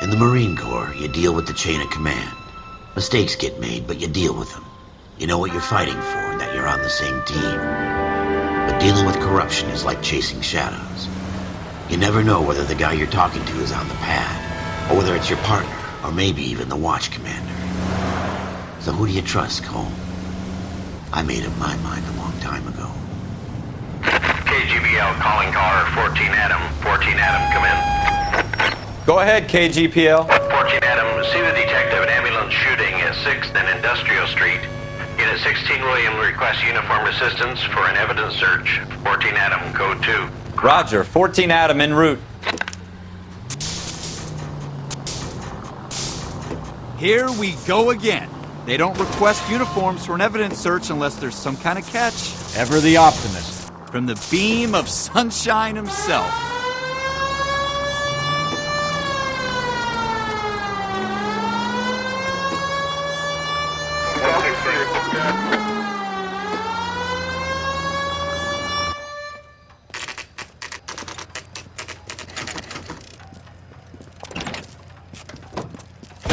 In the Marine Corps, you deal with the chain of command. Mistakes get made, but you deal with them. You know what you're fighting for and that you're on the same team. But dealing with corruption is like chasing shadows. You never know whether the guy you're talking to is on the pad, or whether it's your partner, or maybe even the watch commander. So who do you trust, Cole? I made up my mind a long time ago. KGBL calling car 14 Adam. 14 Adam, come in. Go ahead, KGPL. 14 Adam, see the detective, an ambulance shooting at 6th and Industrial Street. Unit 16 William requests uniformed assistance for an evidence search. 14 Adam, code 2. Roger, 14 Adam en route. Here we go again. They don't request uniforms for an evidence search unless there's some kind of catch. Ever the optimist. From the beam of sunshine himself.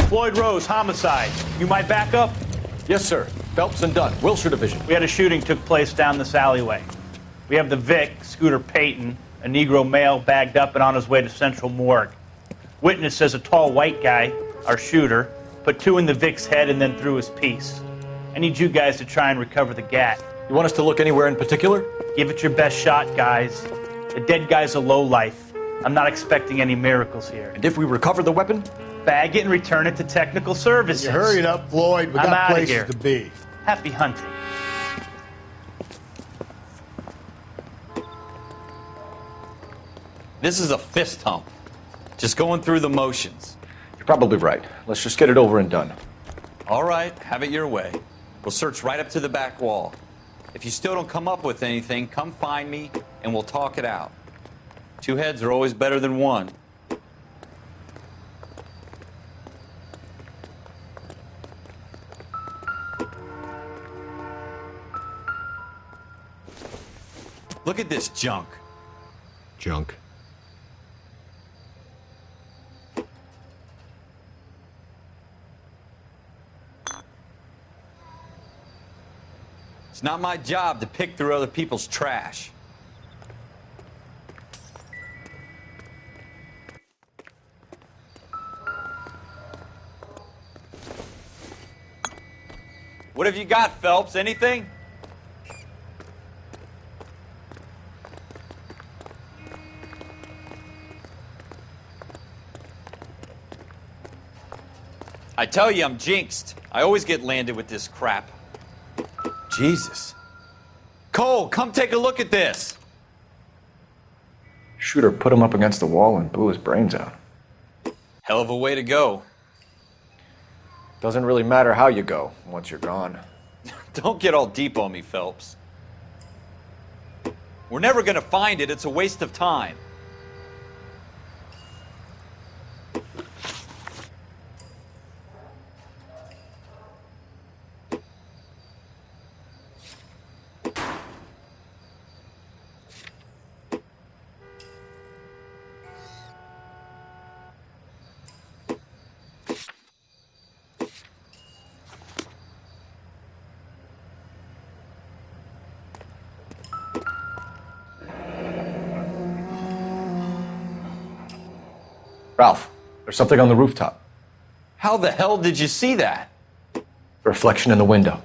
Floyd Rose, homicide. You might back up? Yes, sir. Phelps and Dunn, Wilshire Division. We had a shooting took place down this alleyway. We have the Vic, Scooter Payton, a Negro male bagged up and on his way to Central Morgue. Witness says a tall white guy, our shooter, put 2 in the Vic's head and then threw his piece. I need you guys to try and recover the gat. You want us to look anywhere in particular? Give it your best shot, guys. The dead guy's a lowlife. I'm not expecting any miracles here. And if we recover the weapon? Bag it and return it to technical services. You hurry it up, Floyd. We I'm got outta places here. to be. Happy hunting. This is a fist hump. Just going through the motions. You're probably right. Let's just get it over and done. All right, have it your way. We'll search right up to the back wall. If you still don't come up with anything, come find me and we'll talk it out. 2 heads are always better than 1. Look at this junk. Junk. It's not my job to pick through other people's trash. What have you got, Phelps? Anything? I tell you, I'm jinxed. I always get landed with this crap. Jesus. Cole, come take a look at this. Shooter put him up against the wall and blew his brains out. Hell of a way to go. Doesn't really matter how you go once you're gone. Don't get all deep on me, Phelps. We're never gonna find it. It's a waste of time. Ralph, there's something on the rooftop. How the hell did you see that? A reflection in the window.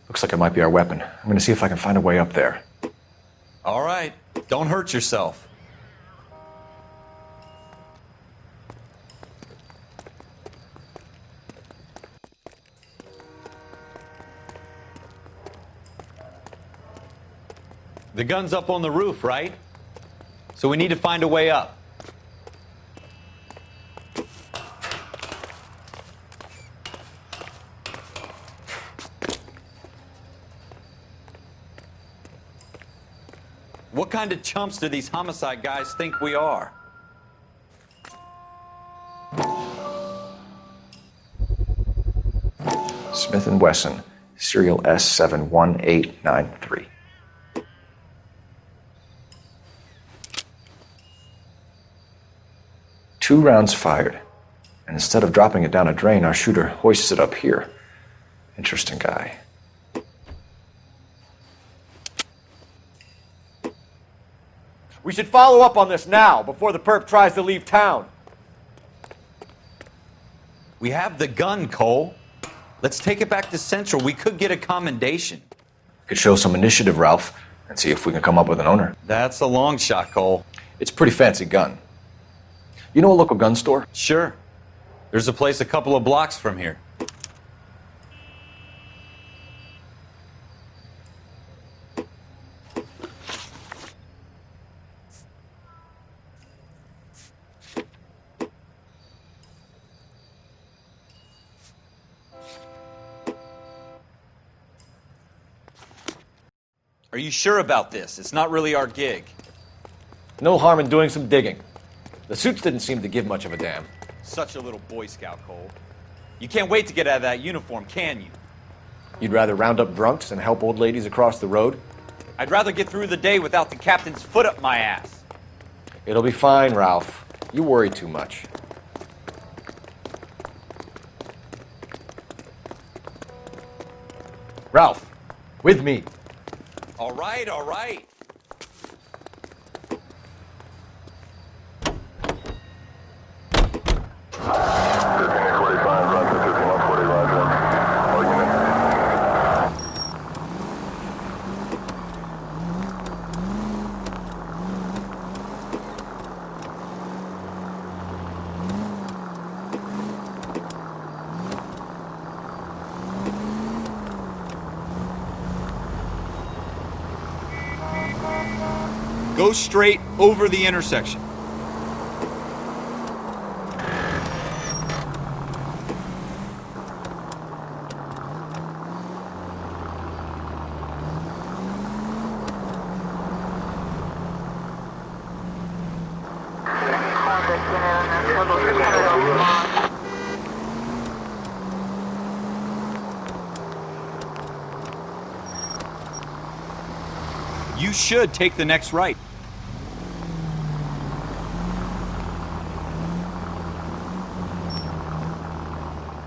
Looks like it might be our weapon. I'm gonna see if I can find a way up there. All right, don't hurt yourself. The gun's up on the roof, right? So we need to find a way up. What kind of chumps do these homicide guys think we are? Smith & Wesson, serial S71893. Two rounds fired. And instead of dropping it down a drain, our shooter hoists it up here. Interesting guy. We should follow up on this now, before the perp tries to leave town. We have the gun, Cole. Let's take it back to Central. We could get a commendation. Could show some initiative, Ralph, and see if we can come up with an owner. That's a long shot, Cole. It's a pretty fancy gun. You know a local gun store? Sure. There's a place a couple of blocks from here. Are you sure about this? It's not really our gig. No harm in doing some digging. The suits didn't seem to give much of a damn. Such a little Boy Scout, Cole. You can't wait to get out of that uniform, can you? You'd rather round up drunks than help old ladies across the road? I'd rather get through the day without the captain's foot up my ass. It'll be fine, Ralph. You worry too much. Ralph, with me. All right, all right. Go straight over the intersection. You should take the next right.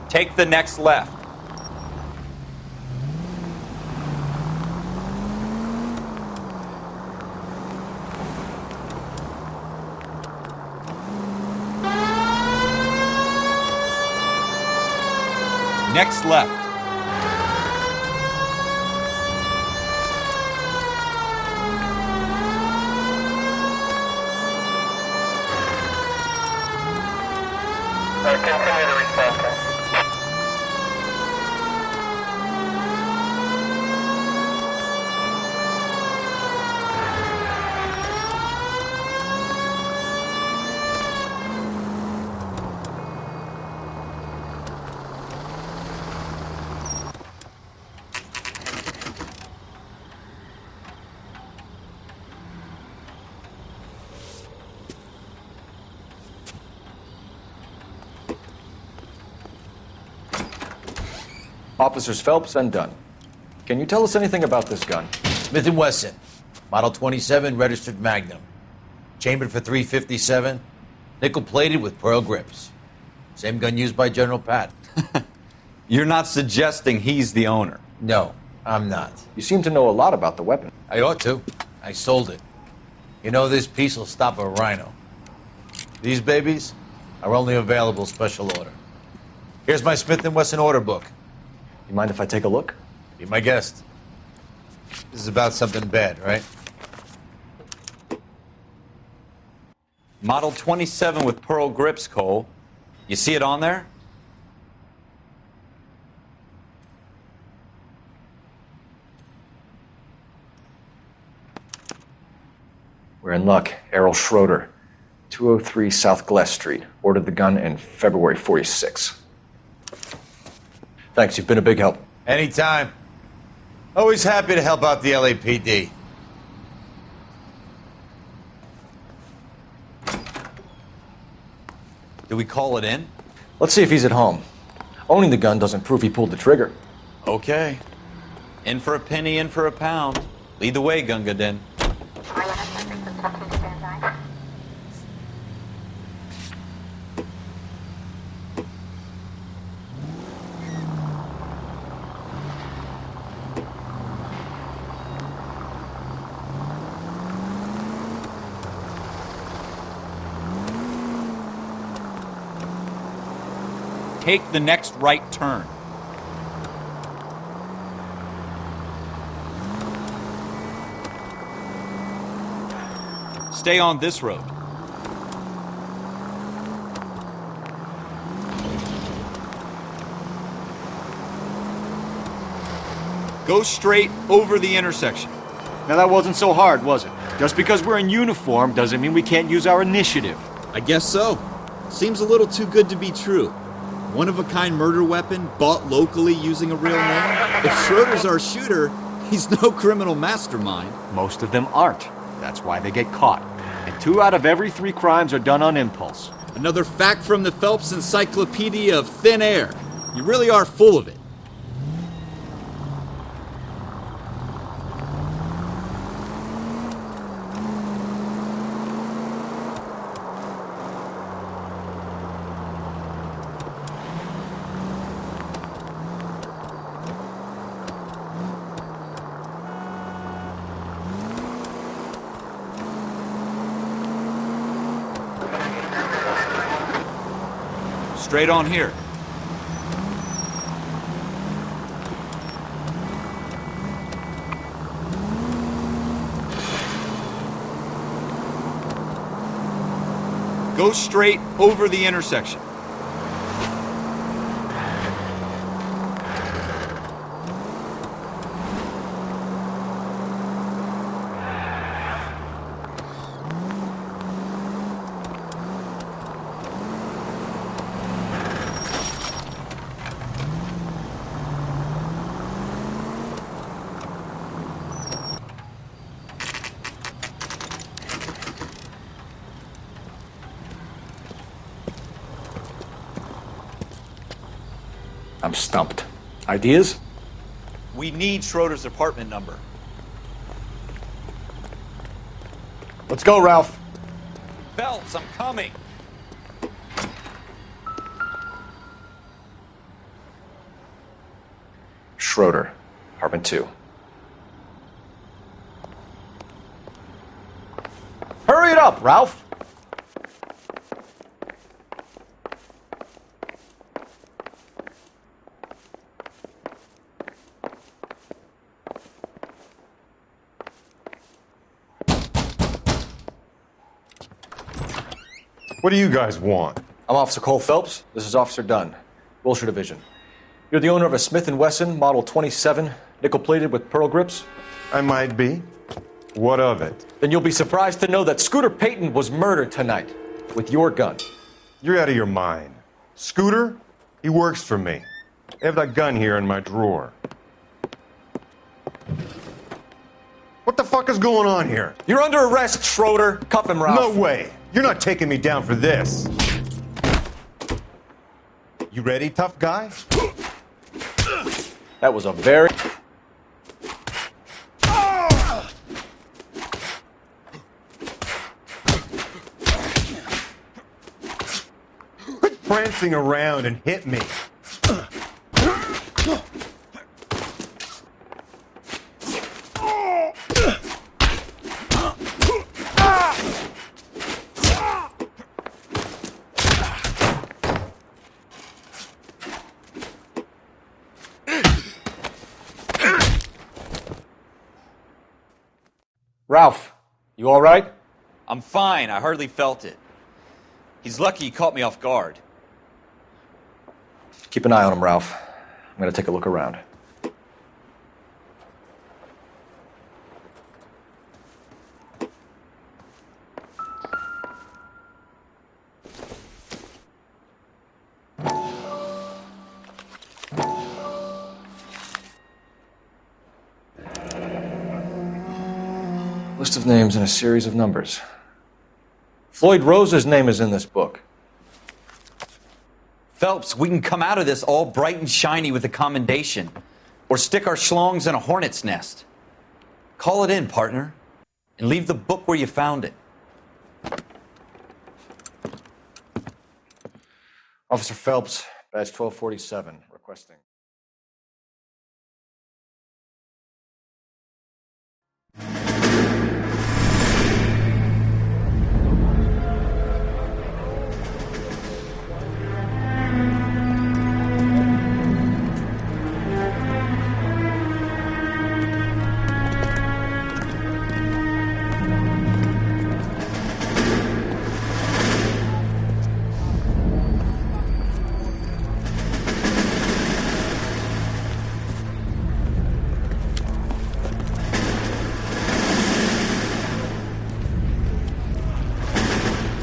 Take the next left. Next left. Continue to respond. Officers Phelps and Dunn. Can you tell us anything about this gun? Smith & Wesson, Model 27, registered Magnum. Chambered for .357, nickel-plated with pearl grips. Same gun used by General Pat. You're not suggesting he's the owner. No, I'm not. You seem to know a lot about the weapon. I ought to. I sold it. You know, this piece will stop a rhino. These babies are only available special order. Here's my Smith & Wesson order book. You mind if I take a look? Be my guest. This is about something bad, right? Model 27 with pearl grips, Cole. You see it on there? We're in luck. Errol Schroeder, 203 South Glass Street. Ordered the gun in February '46. Thanks, you've been a big help. Anytime. Always happy to help out the LAPD. Do we call it in? Let's see if he's at home. Owning the gun doesn't prove he pulled the trigger. Okay. In for a penny, in for a pound. Lead the way, Gunga Din. take the next right turn. Stay on this road. Go straight over the intersection. Now that wasn't so hard, was it? Just because we're in uniform doesn't mean we can't use our initiative. I guess so. Seems a little too good to be true. One-of-a-kind murder weapon bought locally using a real name? If Schroeder's our shooter, he's no criminal mastermind. Most of them aren't. That's why they get caught. And 2 out of every 3 crimes are done on impulse. Another fact from the Phelps Encyclopedia of Thin Air. You really are full of it. Straight on here. Go straight over the intersection. I'm stumped. Ideas? We need Schroeder's apartment number. Let's go, Ralph. Phelps, I'm coming. Schroeder, apartment 2. Hurry it up, Ralph. What do you guys want? I'm Officer Cole Phelps. This is Officer Dunn, Wilshire Division. You're the owner of a Smith & Wesson Model 27, nickel-plated with pearl grips? I might be. What of it? Then you'll be surprised to know that Scooter Payton was murdered tonight with your gun. You're out of your mind. Scooter? He works for me. I have that gun here in my drawer. What the fuck is going on here? You're under arrest, Schroeder. Cuff him, Ralph. No way. You're not taking me down for this. You ready, tough guy? That was a very... Quit prancing around and hit me. Ralph, you all right? I'm fine. I hardly felt it. He's lucky he caught me off guard. Keep an eye on him, Ralph. I'm going to take a look around. List of names and a series of numbers. Floyd Rose's name is in this book. Phelps, we can come out of this all bright and shiny with a commendation. Or stick our schlongs in a hornet's nest. Call it in, partner. And leave the book where you found it. Officer Phelps, badge 1247, requesting.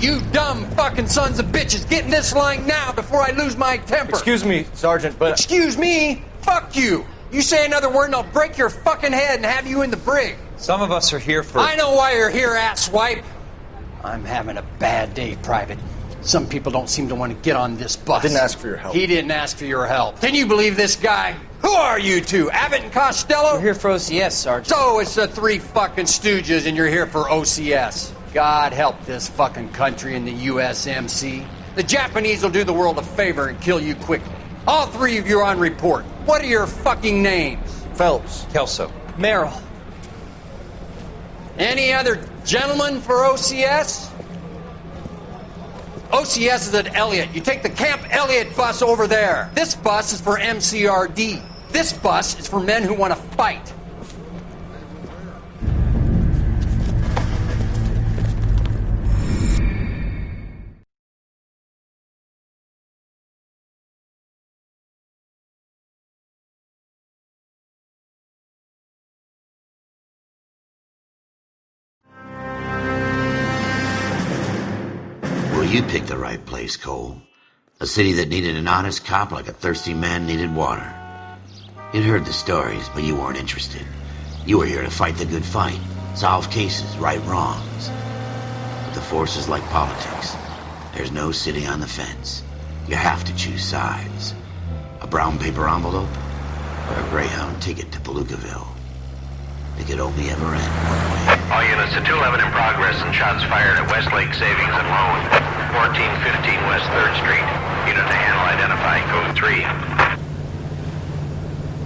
You dumb fucking sons of bitches, get in this line now before I lose my temper. Excuse me, Sergeant, but... Excuse me? Fuck you. You say another word and I'll break your fucking head and have you in the brig. Some of us are here for... I know why you're here, asswipe. I'm having a bad day, Private. Some people don't seem to want to get on this bus. I didn't ask for your help. He didn't ask for your help. Can you believe this guy? Who are you two? Abbott and Costello? We're here for OCS, Sergeant. So it's the three fucking stooges and you're here for OCS. God help this fucking country and the USMC. The Japanese will do the world a favor and kill you quickly. All three of you are on report. What are your fucking names? Phelps. Kelso. Merrill. Any other gentlemen for OCS? OCS is at Elliott. You take the Camp Elliott bus over there. This bus is for MCRD. This bus is for men who want to fight. Well, you picked the right place, Cole. A city that needed an honest cop like a thirsty man needed water. You'd heard the stories, but you weren't interested. You were here to fight the good fight, solve cases, right wrongs. But the force is like politics. There's no sitting on the fence. You have to choose sides. A brown paper envelope or a Greyhound ticket to Palookaville. It could only ever end one way. All units to 211 in progress and shots fired at Westlake Savings and Loan, 1415 West 3rd Street. Unit to handle identify, code 3.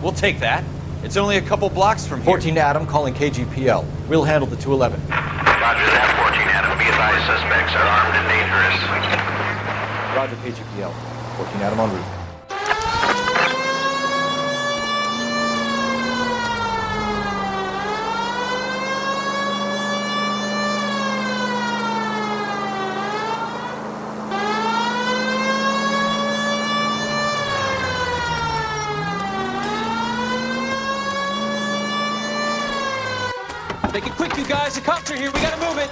We'll take that. It's only a couple blocks from here. 14 Adam calling KGPL. We'll handle the 211. Roger that, 14 Adam. Be advised, suspects are armed and dangerous. Roger, KGPL. 14 Adam en route. Make it quick, you guys. The cops are here. We gotta move it.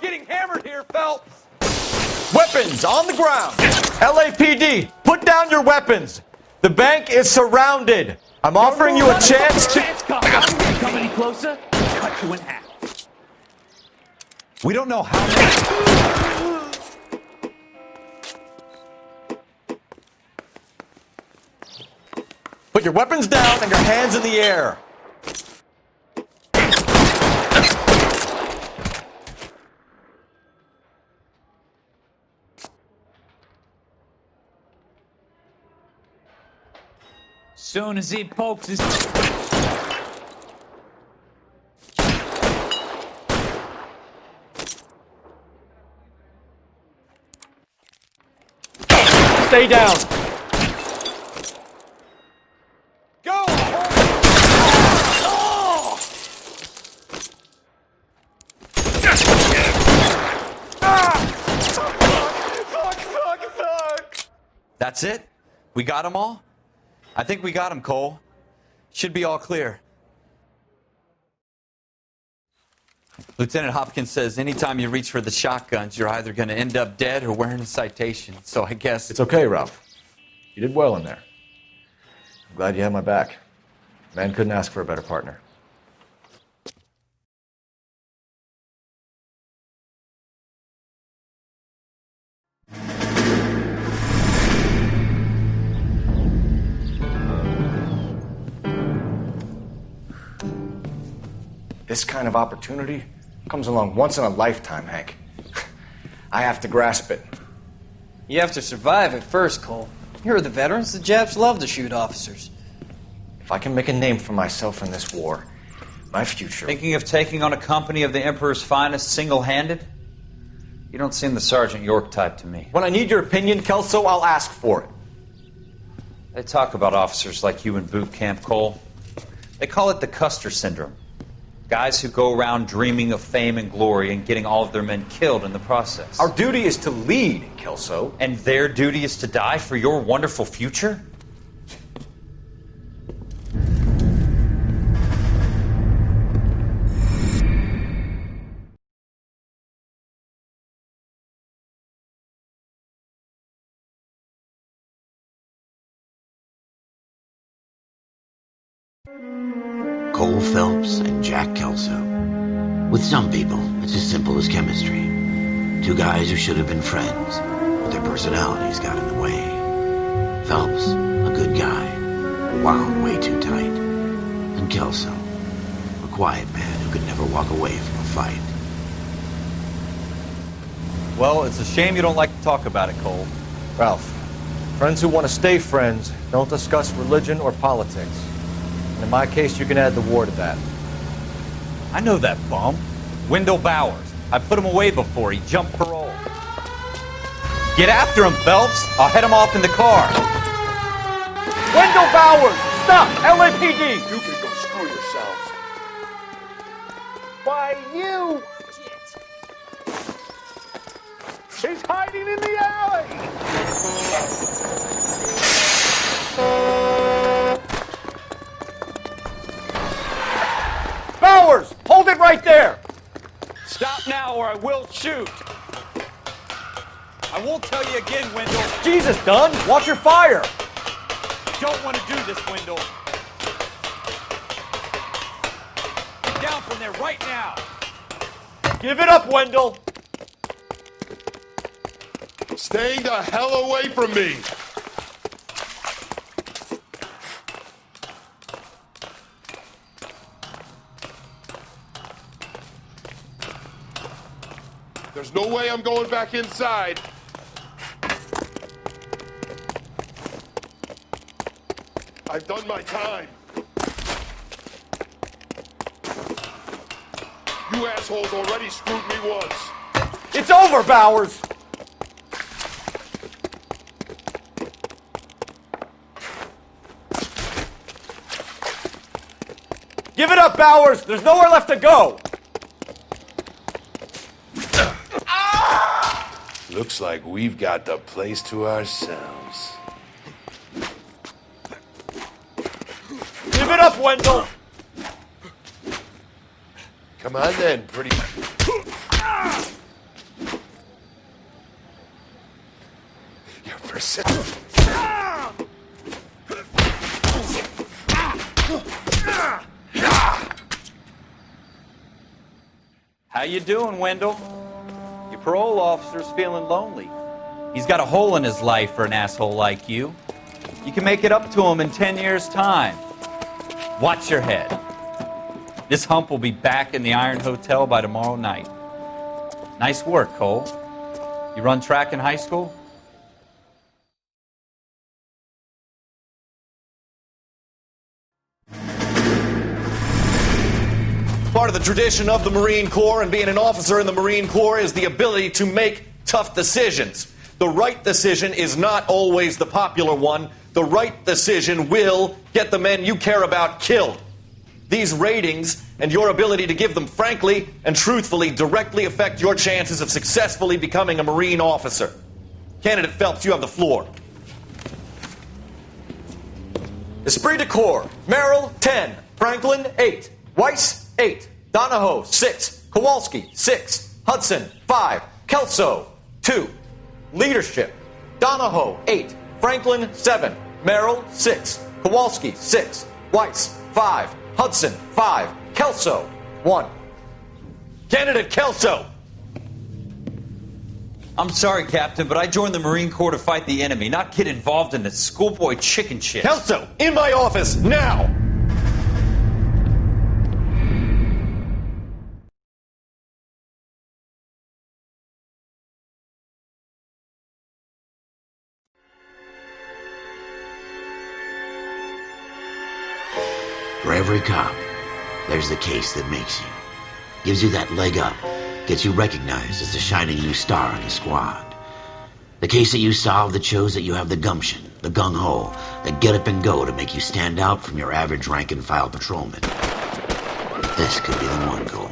Getting hammered here, Phelps! Weapons on the ground! LAPD, put down your weapons! The bank is surrounded! I'm offering you a chance to... Come any closer? Cut you in half. We don't know how many... Put your weapons down and your hands in the air. Soon as he pokes his... Stay down. Go! That's it? We got them all? I think we got him, Cole. Should be all clear. Lieutenant Hopkins says anytime you reach for the shotguns, you're either going to end up dead or wearing a citation. So I guess... It's okay, Ralph. You did well in there. I'm glad you had my back. Man couldn't ask for a better partner. This kind of opportunity comes along once in a lifetime, Hank. I have to grasp it. You have to survive at first, Cole. Here are the veterans. The Japs love to shoot officers. If I can make a name for myself in this war, my future... Thinking of taking on a company of the Emperor's finest single-handed? You don't seem the Sergeant York type to me. When I need your opinion, Kelso, I'll ask for it. They talk about officers like you in boot camp, Cole. They call it the Custer syndrome. Guys who go around dreaming of fame and glory and getting all of their men killed in the process. Our duty is to lead, Kelso. And their duty is to die for your wonderful future? Cole Phelps and Jack Kelso. With some people, it's as simple as chemistry. Two guys who should have been friends, but their personalities got in the way. Phelps, a good guy, wound way too tight. And Kelso, a quiet man who could never walk away from a fight. Well, it's a shame you don't like to talk about it, Cole. Ralph, friends who want to stay friends don't discuss religion or politics. And in my case, you can add the war to that. I know that bum. Wendell Bowers. I put him away before he jumped parole. Get after him, Phelps. I'll head him off in the car. Wendell Bowers! Stop! LAPD! You can go screw yourselves. Why, you! He's hiding in the alley! Bowers! Hold it right there! Stop now or I will shoot. I won't tell you again, Wendell. Jesus, Dunn! Watch your fire! Don't want to do this, Wendell. Get down from there right now. Give it up, Wendell! Stay the hell away from me! There's no way I'm going back inside. I've done my time. You assholes already screwed me once. It's over, Bowers! Give it up, Bowers! There's nowhere left to go! Looks like we've got the place to ourselves. Give it up, Wendell! Come on then, pretty... You're persistent. How you doing, Wendell? Your parole officer's feeling lonely. He's got a hole in his life for an asshole like you. You can make it up to him in 10 years' time. Watch your head. This hump will be back in the Iron Hotel by tomorrow night. Nice work, Cole. You run track in high school? Part of the tradition of the Marine Corps and being an officer in the Marine Corps is the ability to make tough decisions. The right decision is not always the popular one. The right decision will get the men you care about killed. These ratings and your ability to give them frankly and truthfully directly affect your chances of successfully becoming a Marine officer. Candidate Phelps, you have the floor. Esprit de Corps, Merrill, 10. Franklin, 8. Weiss, 8. Donahoe, 6. Kowalski, 6. Hudson, 5. Kelso, 2. Leadership, Donahoe, 8. Franklin, 7. Merrill, 6. Kowalski, 6. Weiss, 5. Hudson, 5. Kelso, 1. Candidate Kelso! I'm sorry, Captain, but I joined the Marine Corps to fight the enemy, not get involved in this schoolboy chicken shit. Kelso, in my office, now! For every cop, there's the case that makes you. Gives you that leg up, gets you recognized as the shining new star in the squad. The case that you solved that shows that you have the gumption, the gung-ho, the get up and go to make you stand out from your average rank-and-file patrolman. This could be the one, Cole.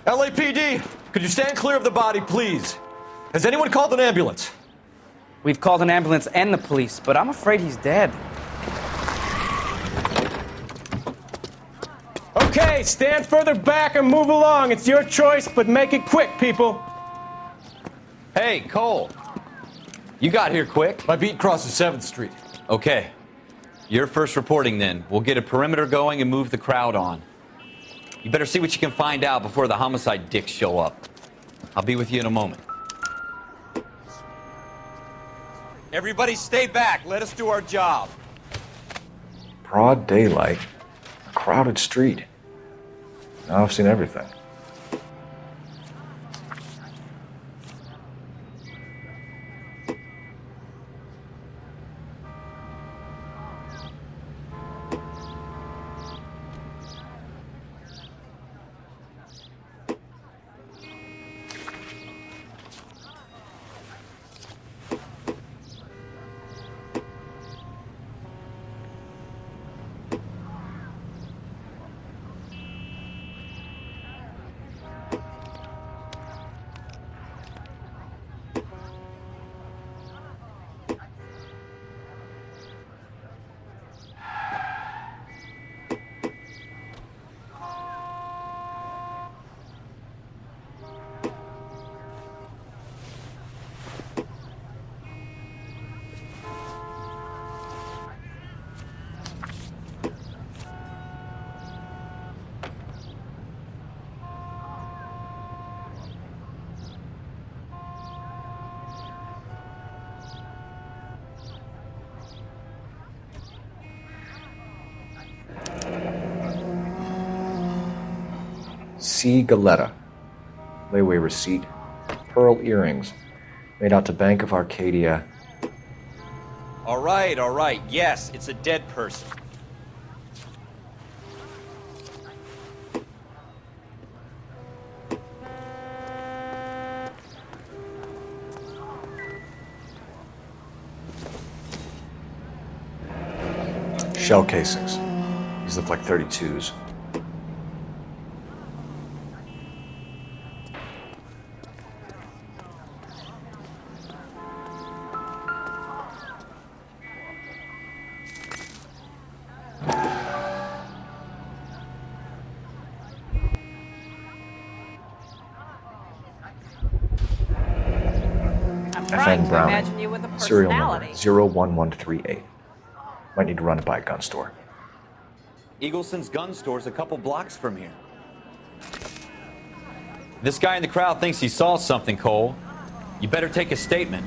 LAPD, could you stand clear of the body, please? Has anyone called an ambulance? We've called an ambulance and the police, but I'm afraid he's dead. Okay, stand further back and move along. It's your choice, but make it quick, people. Hey, Cole. You got here quick. My beat crosses 7th Street. Okay. You're first reporting then. We'll get a perimeter going and move the crowd on. You better see what you can find out before the homicide dicks show up. I'll be with you in a moment. Everybody stay back. Let us do our job. Broad daylight, a crowded street. Now I've seen everything. C. Galetta. Layaway receipt. Pearl earrings. Made out to Bank of Arcadia. All right. Yes, it's a dead person. Shell casings. These look like 32s. Trying to Brown. imagine you with a Serial number personality. 01138. Might need to run it by a gun store. Eagleson's gun store's a couple blocks from here. This guy in the crowd thinks he saw something, Cole. You better take a statement.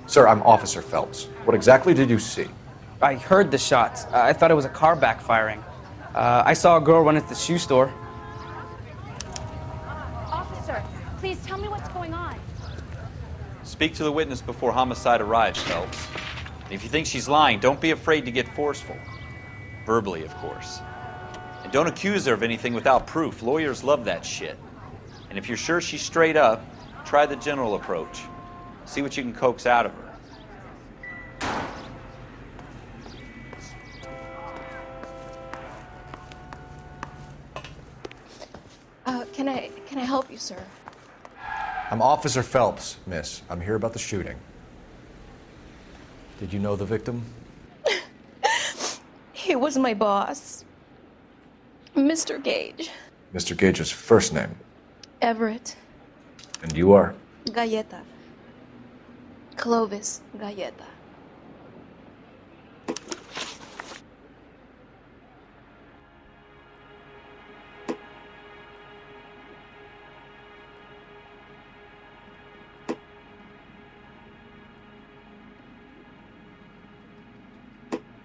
Sir, I'm Officer Phelps. What exactly did you see? I heard the shots. I thought it was a car backfiring. I saw a girl run into the shoe store. Officer, please tell me what's going on. Speak to the witness before homicide arrives, Phelps. If you think she's lying, don't be afraid to get forceful. Verbally, of course. And don't accuse her of anything without proof. Lawyers love that shit. And if you're sure she's straight up, try the general approach. See what you can coax out of her. Can I help you, sir? I'm Officer Phelps, miss. I'm here about the shooting. Did you know the victim? He was my boss, Mr. Gage. Mr. Gage's first name. Everett. And you are? Galleta. Clovis Galleta.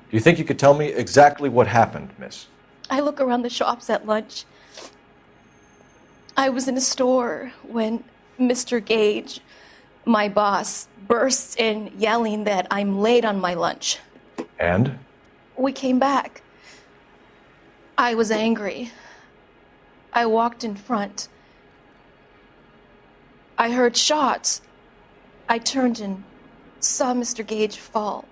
Do you think you could tell me exactly what happened, miss? I look around the shops at lunch. I was in a store when Mr. Gage My boss bursts in yelling that I'm late on my lunch. And? We came back. I was angry. I walked in front. I heard shots. I turned and saw Mr. Gage fall.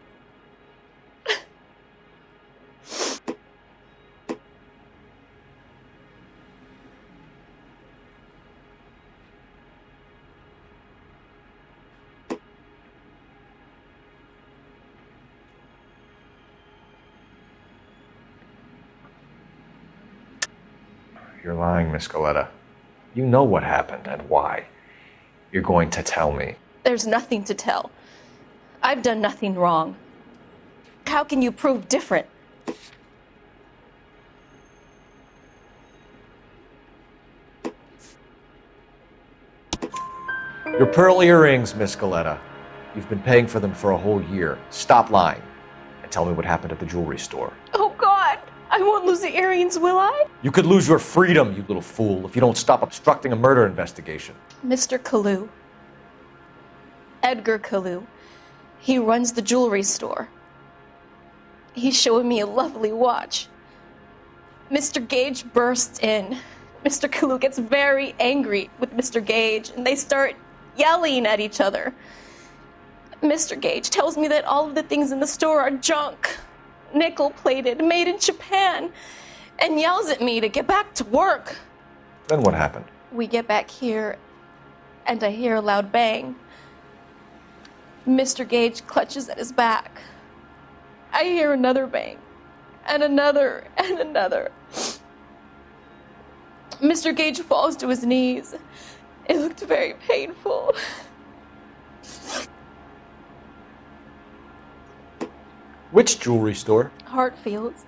You're lying, Miss Goleta. You know what happened and why. You're going to tell me. There's nothing to tell. I've done nothing wrong. How can you prove different? Your pearl earrings, Miss Goleta. You've been paying for them for a whole year. Stop lying and tell me what happened at the jewelry store. Oh, God! I won't lose the earrings, will I? You could lose your freedom, you little fool, if you don't stop obstructing a murder investigation. Mr. Kalu. Edgar Kalu. He runs the jewelry store. He's showing me a lovely watch. Mr. Gage bursts in. Mr. Kalu gets very angry with Mr. Gage, and they start yelling at each other. Mr. Gage tells me that all of the things in the store are junk, nickel-plated, made in Japan, and yells at me to get back to work. Then what happened? We get back here, and I hear a loud bang. Mr. Gage clutches at his back. I hear another bang, and another, and another. Mr. Gage falls to his knees. It looked very painful. Which jewelry store? Hartfield's.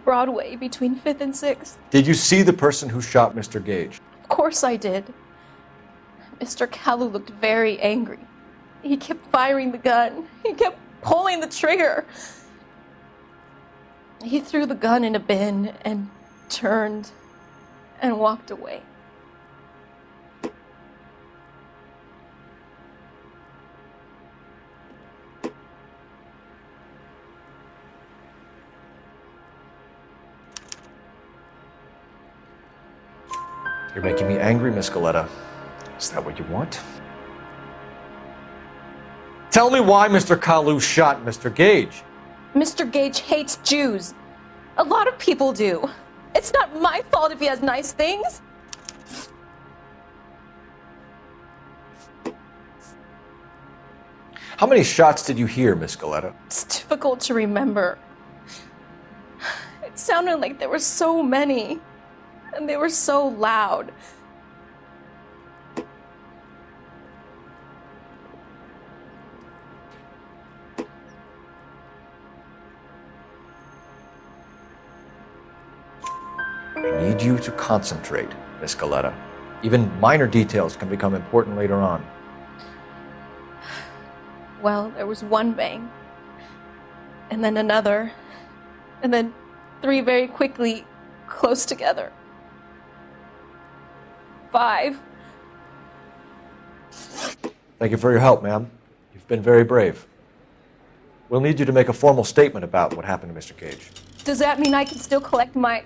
Broadway, between 5th and 6th. Did you see the person who shot Mr. Gage? Of course I did. Mr. Kalu looked very angry. He kept firing the gun. He kept pulling the trigger. He threw the gun in a bin and turned and walked away. You're making me angry, Miss Goleta. Is that what you want? Tell me why Mr. Kalu shot Mr. Gage. Mr. Gage hates Jews. A lot of people do. It's not my fault if he has nice things. How many shots did you hear, Miss Goleta? It's difficult to remember. It sounded like there were so many, and they were so loud. I need you to concentrate, Miss Goleta. Even minor details can become important later on. Well, there was one bang, and then another, and then 3 very quickly, close together. 5. Thank you for your help, ma'am. You've been very brave. We'll need you to make a formal statement about what happened to Mr. Gage. Does that mean I can still collect my...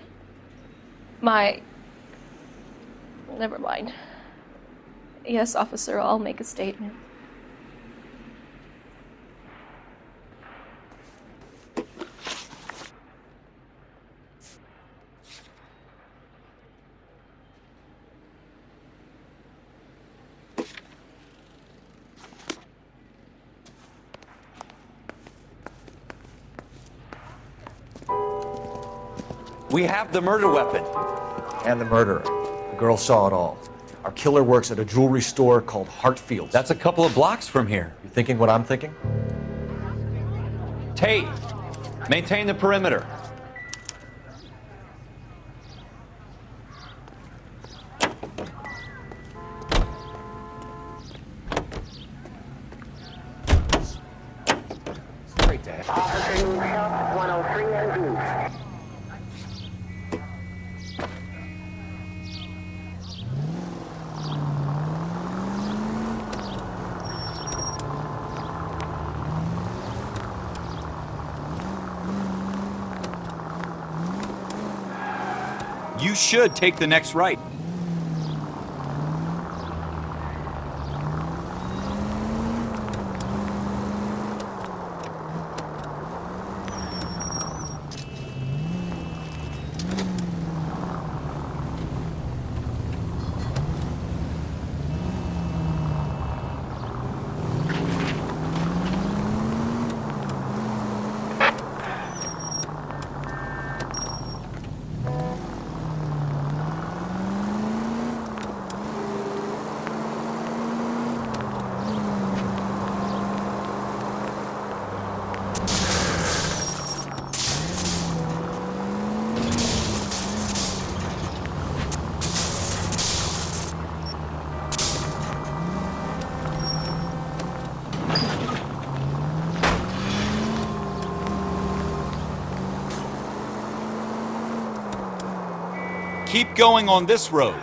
Never mind. Yes, officer, I'll make a statement. We have the murder weapon. And the murderer. The girl saw it all. Our killer works at a jewelry store called Hartfield's. That's a couple of blocks from here. You thinking what I'm thinking? Tate, maintain the perimeter. Straight to head. Officer News Shop 103 and Blue. You should take the next right. Keep going on this road.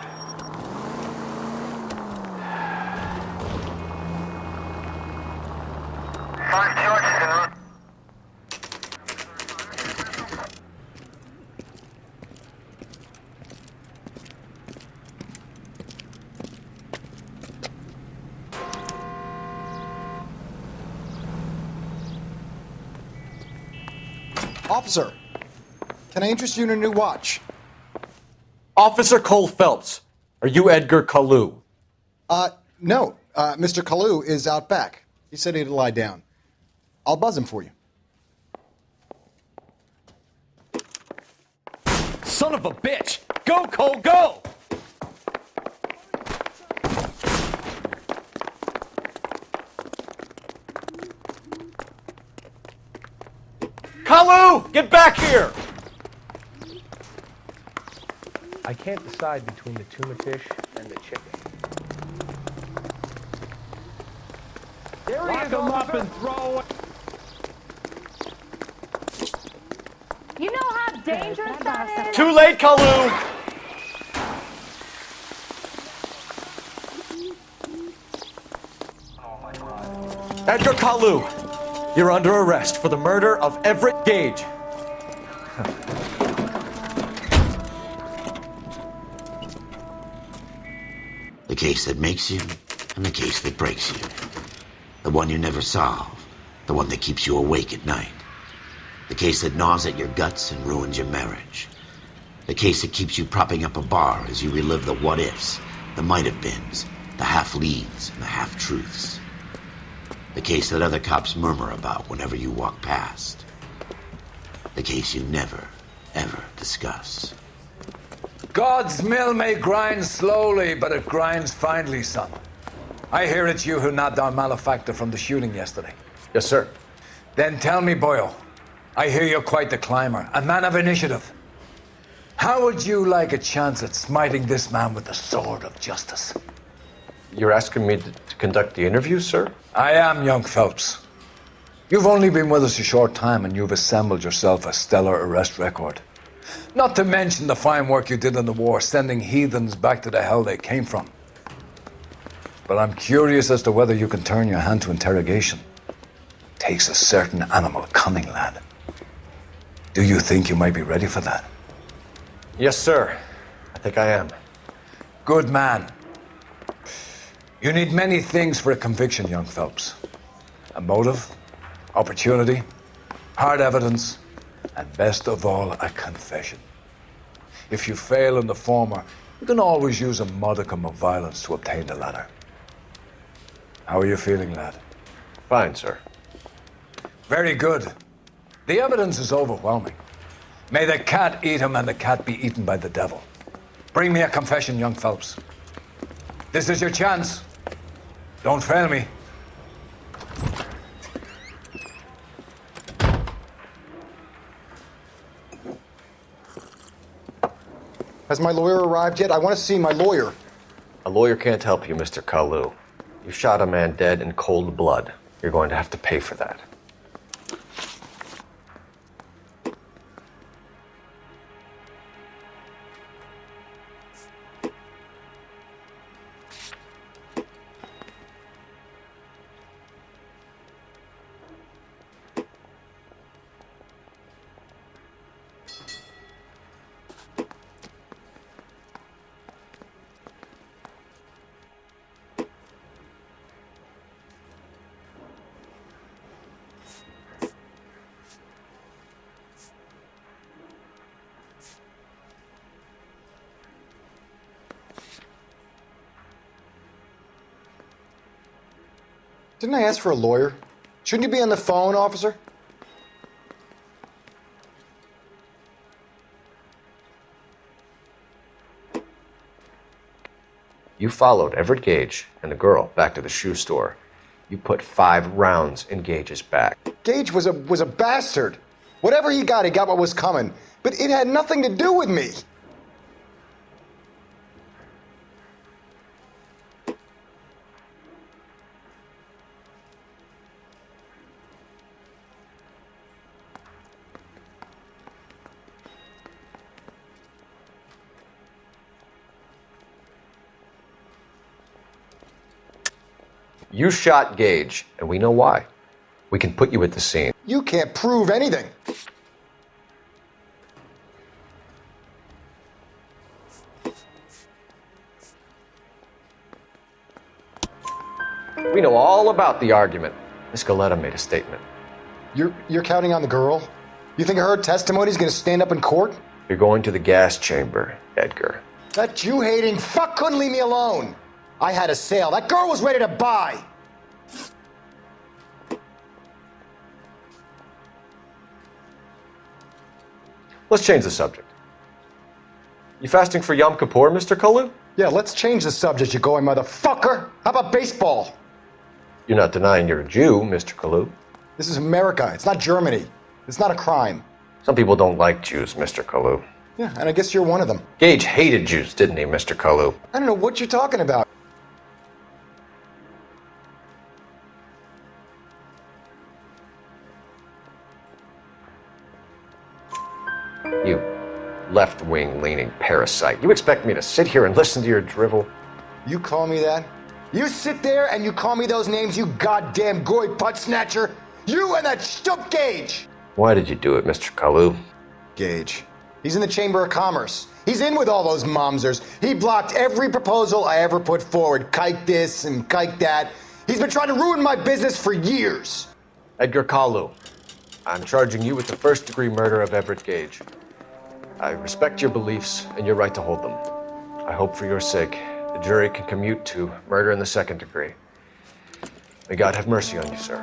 Officer, can I interest you in a new watch? Officer Cole Phelps, are you Edgar Kalu? No. Mr. Kalu is out back. He said he'd lie down. I'll buzz him for you. Son of a bitch! Go, Cole, go! Kalu, get back here! I can't decide between the tuna fish and the chicken. Lock him up and throw it. You know how dangerous that is? Too late, Kalu! Edgar Kalu, you're under arrest for the murder of Everett Gage. The case that makes you and the case that breaks you. The one you never solve. The one that keeps you awake at night. The case that gnaws at your guts and ruins your marriage. The case that keeps you propping up a bar as you relive the what-ifs, the might-have-beens, the half-leads, and the half-truths. The case that other cops murmur about whenever you walk past. The case you never, ever discuss. God's mill may grind slowly, but it grinds finely, son. I hear it's you who nabbed our malefactor from the shooting yesterday. Yes, sir. Then tell me, Boyle, I hear you're quite the climber, a man of initiative. How would you like a chance at smiting this man with the sword of justice? You're asking me to conduct the interview, sir? I am, young Phelps. You've only been with us a short time, and you've assembled yourself a stellar arrest record. Not to mention the fine work you did in the war, sending heathens back to the hell they came from. But I'm curious as to whether you can turn your hand to interrogation. Takes a certain animal cunning, lad. Do you think you might be ready for that? Yes, sir. I think I am. Good man. You need many things for a conviction, young Phelps. A motive, opportunity, hard evidence, and best of all, a confession. If you fail in the former, you can always use a modicum of violence to obtain the latter. How are you feeling, lad? Fine, sir. Very good. The evidence is overwhelming. May the cat eat him and the cat be eaten by the devil. Bring me a confession, young Phelps. This is your chance. Don't fail me. Has my lawyer arrived yet? I want to see my lawyer. A lawyer can't help you, Mr. Kalu. You shot a man dead in cold blood. You're going to have to pay for that. Didn't I ask for a lawyer? Shouldn't you be on the phone, officer? You followed Everett Gage and the girl back to the shoe store. You put 5 rounds in Gage's back. Gage was a bastard. Whatever he got what was coming. But it had nothing to do with me. You shot Gage, and we know why. We can put you at the scene. You can't prove anything. We know all about the argument. Miss Galetta made a statement. You're counting on the girl? You think her testimony's gonna stand up in court? You're going to the gas chamber, Edgar. That Jew-hating fuck couldn't leave me alone. I had a sale. That girl was ready to buy. Let's change the subject. You fasting for Yom Kippur, Mr. Kalu? Yeah, let's change the subject, you going motherfucker. How about baseball? You're not denying you're a Jew, Mr. Kalu. This is America. It's not Germany. It's not a crime. Some people don't like Jews, Mr. Kalu. Yeah, and I guess you're one of them. Gage hated Jews, didn't he, Mr. Kalu? I don't know what you're talking about. You left-wing leaning parasite. You expect me to sit here and listen to your drivel? You call me that? You sit there and you call me those names, you goddamn goy putt snatcher? You and that stup Gage! Why did you do it, Mr. Kalu? Gage. He's in the Chamber of Commerce. He's in with all those momsers. He blocked every proposal I ever put forward. Kike this and kike that. He's been trying to ruin my business for years. Edgar Kalu, I'm charging you with the first-degree murder of Everett Gage. I respect your beliefs and your right to hold them. I hope for your sake the jury can commute to murder in the second degree. May God have mercy on you, sir.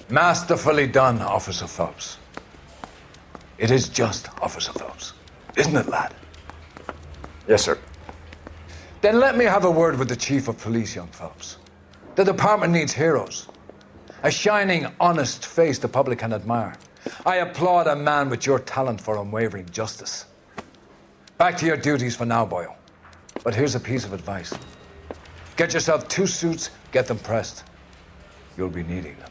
Masterfully done, Officer Phelps. It is just Officer Phelps, isn't it, lad? Yes, sir. Then let me have a word with the Chief of Police, young Phelps. The department needs heroes. A shining, honest face the public can admire. I applaud a man with your talent for unwavering justice. Back to your duties for now, boyo. But here's a piece of advice. Get yourself 2 suits, get them pressed. You'll be needing them.